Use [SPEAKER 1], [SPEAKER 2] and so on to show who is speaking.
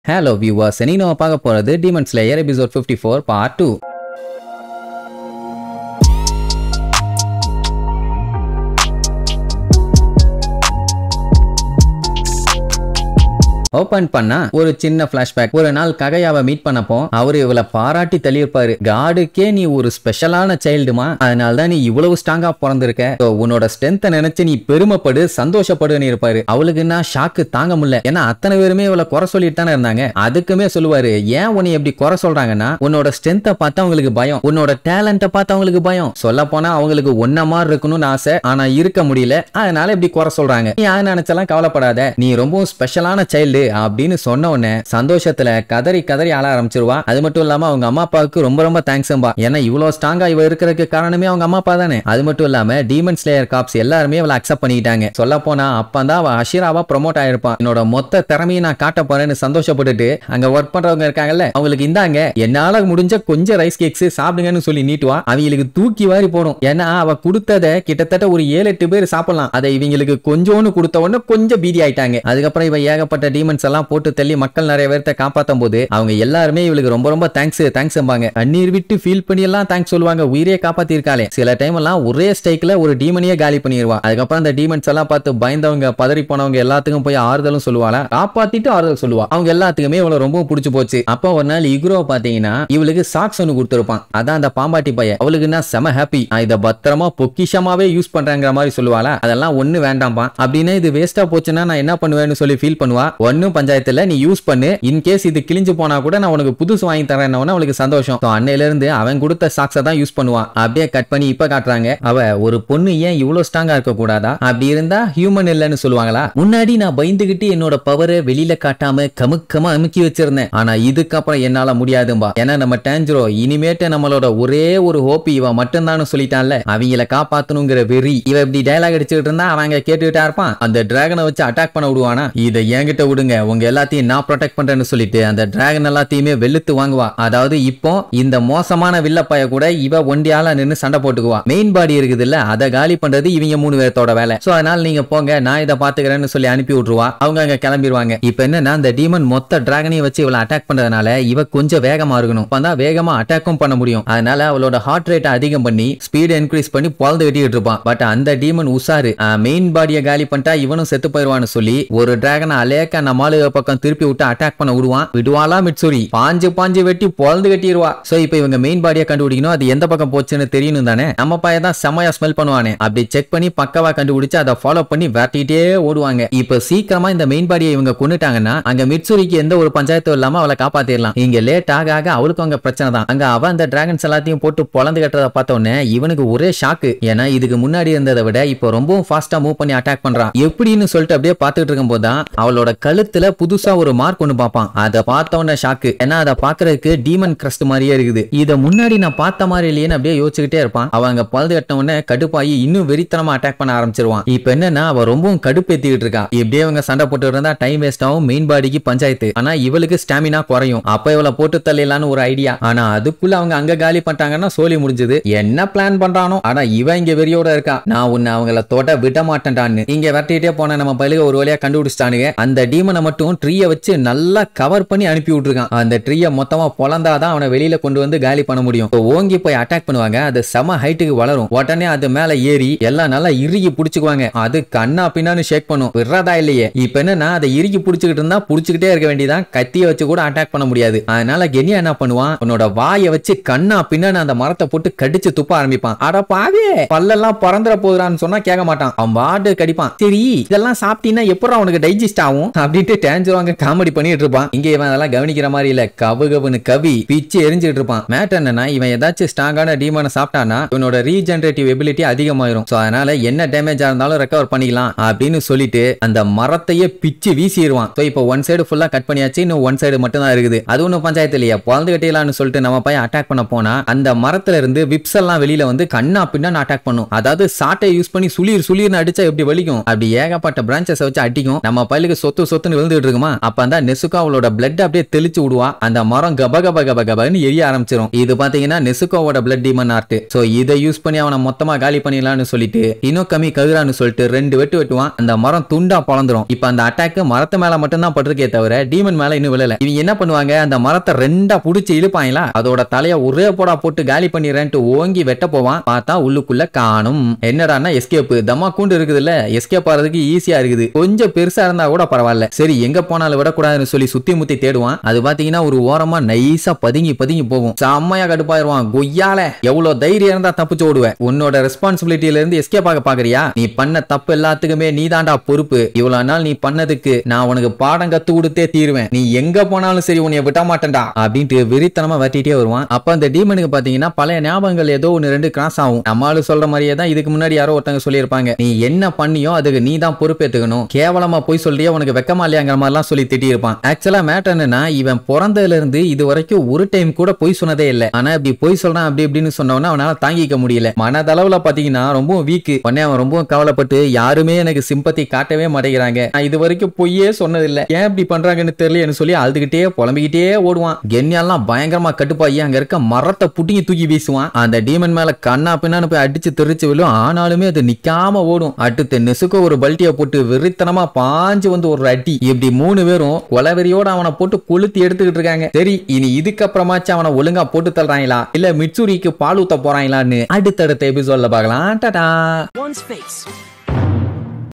[SPEAKER 1] Hello viewers, இன்னைக்கு நம்ம பார்க்க போறது Demon Slayer episode 54 part 2. Open பண்ணா ஒரு சின்ன பிளாஷ்பேக். ஒரு நாள் ககையாவை மீட் பண்ணப்போ அவரு இவளை பாராட்டி தள்ளியிருப்பாரு. காடுக்கே நீ ஒரு ஸ்பெஷலான சைல்டுமா, அதனாலதான் நீ இவ்வளவு ஸ்ட்ராங்கா பிறந்திருக்க, உன்னோட ஸ்ட்ரென்த்தை நினைச்சு நீ பெருமைப்படு, சந்தோஷப்படுன்னு இருப்பாரு. அவளுக்குன்னா ஷாக்கு தாங்க முடியல. ஏன்னா அத்தனை பேருமே இவளை குறை சொல்லிட்டு தானே இருந்தாங்க. அதுக்குமே சொல்லுவாரு, ஏன் உன்னை எப்படி குறை சொல்றாங்கன்னா உன்னோட ஸ்ட்ரென்த்தை பார்த்தா அவங்களுக்கு பயம், உன்னோட டேலண்ட்டை பார்த்தா அவங்களுக்கு பயம். சொல்ல போனா அவங்களுக்கு ஒன்ன மாதிரி இருக்கணும்னு ஆசை, ஆனா இருக்க முடியல, அதனால இப்படி குறை சொல்றாங்க. நீ யாரை நினைச்செல்லாம் கவலைப்படாத, நீ ரொம்ப ஸ்பெஷலான சைல்டு அப்படின்னு சொன்ன உடனே சந்தோஷத்துல கதறி கதறி ஆள ஆரம்பிச்சிருவா. அது மட்டும் இல்லாம அவங்க அம்மா அப்பாவுக்கு ரொம்ப ரொம்ப தேங்க்ஸ்ம்பா. ஏன்னா இவ்வளவு ஸ்ட்ராங்கா இவ இருக்கிறதுக்கு காரணமே அவங்க அம்மா அப்பா தானே. அது மட்டும் இல்லாம டீமன் ஸ்லேயர் காப்ஸ் எல்லாருமே அவளை அக்செப்ட் பண்ணிட்டாங்க. சொல்ல போனா அப்பதான் அவ அஷிராவா ப்ரமோட் ஆயிருப்பான். என்னோட மொத்த திறமையை நான் காட்ட போறேன்னு சந்தோஷப்பட்டுட்டு அங்க ஒர்க் பண்றவங்க இருக்காங்கல்ல, அவங்களுக்கு இந்தாங்க என்னால முடிஞ்ச கொஞ்சம் ரைஸ் கேக்ஸ் சாப்பிடுங்கன்னு சொல்லி நீட்டுவா. அவங்களுக்கு தூக்கி வாரி போடும். ஏன்னா அவ கொடுத்ததை கிட்டத்தட்ட ஒரு 7-8 பேர் சாப்பிடலாம். அதை இவங்களுக்கு கொஞ்சோன்னு கொடுத்த உடனே கொஞ்சம் பீதி ஆயிட்டாங்க. அதுக்கப்புறம் இவ ஏகப்பட்ட டீமன் எல்லாம் போட்டு தள்ளி மக்கள் நிறைய பேர்த்த காப்பாத்தும் போது அவங்க எல்லாருமே இவளுக்கு ரொம்ப ரொம்ப தேங்க்ஸ்ம்பாங்க. கண்ணீர் விட்டு ஃபீல் பண்ணி எல்லாம் தேங்க்ஸ் சொல்லுவாங்க. உயிரே காப்பாத்தி இருக்காளே. சில டைம் எல்லாம் ஒரே ஸ்டைக்ல ஒரு டீமனையே காலி பண்ணிடுவா. அதுக்கப்புறம் அந்த டீமன்ஸ் எல்லாம் பார்த்து பயந்தவங்க பதறி போனவங்க எல்லாத்துக்கும் போய் ஆறுதலும் சொல்லுவாளா, காப்பாத்திட்டு ஆறுதல் சொல்லுவா. அவங்க எல்லாத்துக்குமே இவளை ரொம்ப பிடிச்சு போச்சு. அப்போ ஒரு நாள் இக்ரோ பாத்தீங்கன்னா இவளுக்கு சாக்ஸ் ஒன்னு கொடுத்திருப்பான். அதான் அந்த பாம்பாட்டி பையன். அவளுக்குன்னா செம ஹாப்பி, இதை பத்திரமா பொக்கிஷமாவே யூஸ் பண்றாங்கிற மாதிரி சொல்லுவாளா. அதெல்லாம் ஒண்ணு வேண்டாம்பா, அப்படின்னா இது வேஸ்டா போச்சுன்னா நான் என்ன பண்ணுவேன்னு சொல்லி ஃபீல் பண்ணுவா. ஒன்னும் பஞ்சாயத்துல நீ யூஸ் பண்ணு, இன் கேஸ் இது கிழிஞ்சு போனா கூட நான் உனக்கு புதுசு வாங்கி தரேன். அவளுக்கு சந்தோஷம். அன்னையில இருந்து அவன் கொடுத்த சாக்ஸை தான் யூஸ் பண்ணுவான். அப்படியே கட் பண்ணி இப்ப காட்டுறாங்க. அவ ஒரு பொண்ணு ஏன் இவ்வளவு ஸ்ட்ராங்கா இருக்க கூடாதா, அப்படி இருந்தா ஹியூமன் இல்லன்னு சொல்லுவாங்களா. முன்னாடி நான் பயந்துகிட்டு என்னோட பவரை வெளியில காட்டாம கமுக்கமா அமுக்கி வச்சிருந்தேன். ஆனா இதுக்கப்புறம் என்னால முடியாதும்பா. ஏன்னா நம்ம டேஞ்சரோ இனிமேட்டு நம்மளோட ஒரே ஒரு ஹோப்பி இவ மட்டும்தான் சொல்லிட்டான்ல, அவங்கள காப்பாத்தணுங்கிற வெறி. இவ இப்படி டயலாக் அடிச்சுட்டு இருந்தா அவங்க கேட்டுக்கிட்டா இருப்பான். அந்த டிராகனை வச்சு அட்டாக் பண்ண விடுவானா, இதை என்கிட்ட விடுங்க, உங்க எல்லாத்தையும் நான் ப்ரொடெக்ட் பண்றேன்னு சொல்லிட்டு அந்த டிராகன் எல்லாத்தையுமே வெளுத்து வாங்குவா. அதாவது இப்போ இந்த மோசமான வில்லப்பைய கூட இவ ஒண்டியால நின்னு சண்டை போட்டுக்குவா. மெயின் பாடி இருக்குது இல்ல, அதை காலி பண்றது இவங்க 3 பேர்த்தோட வேலை. சோ அதனால நீங்க போங்க, நான் இதை பாத்துக்கிறேன்னு சொல்லி அனுப்பி விட்டுருவா. அவங்க அங்க கிளம்பிடுவாங்க. இப்ப என்னன்னா அந்த டீமன் மொத்த டிராகனையும் வச்சு இவளை அட்டாக் பண்றதுனால இவ கொஞ்சம் வேகமா இருக்கணும். அப்பதான் வேகமா அட்டாக்கும் பண்ண முடியும். அதனால அவளோட ஹார்ட் ரேட் அதிகம் பண்ணி ஸ்பீட் இன்க்ரீஸ் பண்ணி பொழுது வெட்டிட்டு இருப்பான். பட் அந்த டீமன் உசாரு, மெயின் பாடியை காலி பண்ணிட்டா இவனும் செத்து போயிருவான்னு சொல்லி ஒரு டிராகனை அலேக்க நம்மாலு பக்கம் திருப்பி விட்டு அட்டாக் பண்ண விடுவாளா மிட்சூரி. பாஞ்சு வெட்டி பொழுது கட்டிடுவா. சோ இப்போ இவங்க மெயின் பாடியை கண்டுபிடிக்கணும். அது எந்த பக்கம் போச்சுன்னு தெரியணும் தானே. நம்ம பையன் தான் செமையா ஸ்மெல் பண்ணுவானே, அப்படி செக் பண்ணி பக்கவா கண்டுபிடிச்சு அதை ஃபாலோ பண்ணி விரட்டிட்டே ஓடுவாங்க. இப்ப சீக்கிரமா இந்த மெயின் பாடியை இவங்க கொண்டுட்டாங்கன்னா அங்க மிட்சூரிக்கு எந்த ஒரு பஞ்சாயத்தும் இல்லாம அவளை காப்பாத்திடலாம். இங்க லேட் ஆக ஆக அவளுக்கு அங்க பிரச்சனை தான். அங்க அவ அந்த டிராகன்ஸ் எல்லாத்தையும் போட்டு பொழந்து கட்டுறத பார்த்த உடனே இவனுக்கு ஒரே ஷாக்கு. ஏன்னா இதுக்கு முன்னாடி இருந்ததை விட இப்ப ரொம்பவும் ஃபாஸ்டா மூவ் பண்ணி அட்டாக் பண்றான். எப்படின்னு சொல்லிட்டு அப்படியே பார்த்துட்டு இருக்கும் போதுதான் அவளோட கழுத்துல புதுசா ஒரு மார்க் ஒன்னு பார்ப்பான். அதை பார்த்த உடனே ஷாக்கு. ஏன்னா அதை பாக்குறதுக்கு டீமன் கிரஸ்ட் மாதிரியே இருக்குது. இதை முன்னாடி நான் பார்த்த மாதிரி இல்லையேன்னு அப்படியே யோசிச்சுக்கிட்டே இருப்பான். அவங்க பழுது கட்டின உடனே கடுப்பாயி இன்னும் வெறித்தனமா அட்டாக் பண்ண ஆரம்பிச்சிருவான். இப்ப என்னன்னா அவ ரொம்பவும் கடுப்பேத்திட்டு இருக்கா. இப்படியே அவங்க சண்டை போட்டு இருந்தா டைம் வேஸ்ட் ஆகும். மெயின் பாடிக்கு பஞ்சாயத்து. ஆனா இவளுக்கு ஸ்டாமினா குறையும். அப்ப இவளை போட்டு தள்ளிடலான்னு ஒரு ஐடியா. ஆனா அதுக்குள்ள அவங்க அங்க காலி பண்ணிட்டாங்கன்னா சோலி முடிஞ்சது. என்ன பிளான் பண்றானோ. ஆனா இவ இங்க வெறியோட இருக்கா. நான் உன்னை அவங்கள தொட விட மாட்டேன்டான்னு இங்க விரட்டிட்டே போன நம்ம பயிலுக ஒரு வழியா கண்டுபிடிச்சிட்டானுங்க. அந்த டீமனை மட்டும் ட்ரீயை வச்சு நல்லா கவர் பண்ணி அனுப்பி விட்டுருக்கான். அந்த ட்ரீயை மொத்தமா பொழந்தாதான் அவனை வெளியில கொண்டு வந்து காலி பண்ண முடியும். ஓங்கி போய் அட்டாக் பண்ணுவாங்க. அது செம ஹைட்டுக்கு வளரும். உடனே அது மேல ஏறி எல்லாம் நல்லா இறுகி புடிச்சுக்குவாங்க. அது கண்ணா பின்னான்னு ஷேக் பண்ணும். விடுறதா இல்லையே. இப்ப என்னன்னா அதை இறுகி புடிச்சுக்கிட்டு இருந்தா புடிச்சுக்கிட்டே இருக்க வேண்டியதான். கத்திய வச்சு கூட அட்டாக் பண்ண முடியாது. அதனால கெனியா என்ன பண்ணுவான், உன்னோட வாயை வச்சு கண்ணா பின்னான்னு அந்த மரத்தை போட்டு கடிச்சு துப்ப ஆரம்பிப்பான். அட பாவே, பல்லெல்லாம் பறந்துற போகுறான்னு சொன்னா கேட்க மாட்டான். அவன் பாட்டு கடிப்பான். சரி இதெல்லாம் சாப்பிட்டீங்கன்னா எப்பறம் அவனுக்கு டைஜஸ்ட் ஆகும் அப்படின்ட்டு டேஞ்சர் காமெடி பண்ணிட்டு இருப்பான். இங்க இவன் அதெல்லாம் கவனிக்கிற மாதிரி இல்ல. கவுகவுன்னு கவி பிச்சு எரிஞ்சிட்டு இருப்பான். மேட்டர் என்னன்னா இவன் ஏதாச்சும் ஸ்ட்ராங்கான டீமனை சாப்பிட்டானா இவனோட ரீஜெனரேட்டிவ் எபிலிட்டி அதிகமாயிரும். சோ அதனால என்ன டேமேஜ் இருந்தாலும் ரெக்கவர் பண்ணிக்கலாம் அப்படின்னு சொல்லிட்டு அந்த மரத்தையே பிச்சு வீசிடுவான். சோ இப்போ ஒன் சைடு ஃபுல்லா கட் பண்ணியாச்சு. இன்னும் ஒன் சைடு மட்டும் தான் இருக்குது. அது ஒன்னும் பஞ்சாயத்து இல்லையா. பொழந்து கட்டிடலாம்னு சொல்லிட்டு நம்ம பையன் அட்டாக் பண்ண போனா அந்த மரத்துல இருந்து விப்ஸ் எல்லாம் வெளியில வந்து கண்ணா பின்னா அட்டாக் பண்ணும். அதாவது சாட்டை யூஸ் பண்ணி சுளீர்னு அடிச்சா எப்படி வலிக்கும் அப்படி ஏகப்பட்ட பிரான்ச்சஸ் வச்சு அடிக்கும். நம்ம பையலுக்கு சொத்து பொத்துன்னு விழுந்துட்டு இருக்குமா, அப்ப அந்த நெசுகோ அவளோட பிளட் அப்படியே தெளிச்சு விடுவா. அந்த மரம் கப கப கப கபன்னு எரிய ஆரம்பிச்சிடும். இது பாத்தீங்கன்னா நெசுகோவோட பிளட் டீமன் ஆர்ட். சோ இதை யூஸ் பண்ணி அவனை மொத்தமா காலி பண்ணிடலாம்னு சொல்லிட்டு இனோகமி ககுரான்னு சொல்லிட்டு 2 வெட்டு வெட்டுவான். அந்த மரம் துண்டா பொளந்துரும். இப்ப அந்த அட்டாக் மரத்து மேல மட்டும் தான் பட்டிருக்கே தவிர டீமன் மேல இன்னும் விழல. இவங்க என்ன பண்ணுவாங்க, அந்த மரத்தை 2 புடிச்சு இழுப்பாங்களா, அதோட தலைய ஒரே போடா போட்டு காலி பண்ணிடுறேன்ட்டு ஓங்கி வெட்ட போவான். பார்த்தா உள்ளுக்குள்ள காணும். என்னடான்னா எஸ்கேப் தம்மா கூண்டு இருக்குது இல்ல, எஸ்கேப் ஆறதுக்கு ஈஸியா இருக்குது. கொஞ்சம் பெருசா இருந்தா கூட பரவாயில்ல, சரி எங்க போனாலும் விடக்கூடாதுன்னு சொல்லி சுத்தி முத்தி தேடுவான். அது பாத்தீங்கன்னா ஒரு ஓரமா நைஸா பதுங்கி பதுங்கி போகும். செம்மையா கடுப்பாயிருவான். கொய்யால எவ்வளவு தைரியம் இருந்தா தப்பிச்சு ஓடுவேன். உன்னோட ரெஸ்பான்சிபிலிட்டியில இருந்து எஸ்கேப் ஆக பாக்குறியா, நீ பண்ண தப்பு எல்லாத்துக்குமே நீ தாண்டா பொறுப்பு. இவ்வளவு நாள் நீ பண்ணதுக்கு நான் உனக்கு பாடம் கத்து கொடுத்தே தீருவேன். நீ எங்க போனாலும் சரி உன்னை விட மாட்டேன்டா அப்படின்ட்டு வெறித்தனமா வெட்டிட்டே வருவான். அப்ப அந்த டீமனுக்கு பாத்தீங்கன்னா பழைய ஞாபகங்கள் ஏதோ 1-2 கிராஸ் ஆகும். நம்மளும் சொல்ற மாதிரியே தான் இதுக்கு முன்னாடி யாரோ ஒருத்தங்க சொல்லியிருப்பாங்க, நீ என்ன பண்ணியோ அதுக்கு நீ தான் பொறுப்பேத்துக்கணும், கேவலமா போய் சொல்றியா, உனக்கு வெக்கமா இல்லையாங்கிற மாதிரிலாம் சொல்லி திட்டி இருப்பான். ஆக்சுவலா மேட்டர் என்னன்னா, இவன் பிறந்ததுல இருந்து இது வரைக்கும் ஒரு டைம் கூட போய் சொன்னதே இல்ல. ஆனா இப்படி போய் சொல்றான் அப்படி இப்படின்னு சொன்னவன அவனால தாங்கிக்க முடியல. மனதளவுல பாத்தீங்கன்னா ரொம்ப வீக். உடனே அவன் ரொம்ப கவலைப்பட்டு யாருமே எனக்கு சிம்பத்தி காட்டவே மாட்டேங்கிறாங்க, நான் இது வரைக்கும் பொய்யே சொன்னதில்லை, ஏன் இப்படி பண்றாங்கன்னு தெரியலன்னு சொல்லி அழுதுகிட்டே புலம்பிக்கிட்டே ஓடுவான். கென்யாலாம் பயங்கரமா கட்டுப்பாயி அங்க இருக்க மரத்தை புட்டிங்கி தூக்கி வீசுவான். அந்த டீமன் மேல கண்ணா பின்னான்னு போய் அடிச்சு தெரிச்சு விழும். ஆனாலுமே அது நிக்காம ஓடும். அடுத்து நெசுக்கோ ஒரு பல்ட்டியை போட்டு வெறித்தனமா பாஞ்சு வந்து ஒரு அடி. இப்படி 3 பேரும் கொலவெறியோட அவனை போட்டு கொளுத்தி எடுத்துக்கிட்டு இருக்காங்க. சரி இனி இதுக்கப்புறமாச்சும் அவனை ஒழுங்கா போட்டு தள்ளுறாங்களா இல்ல மிட்சூரிக்கு பால் ஊத்த போறாங்களான்னு அடுத்தடுத்த எபிசோட்ல பார்க்கலாம். டாடா.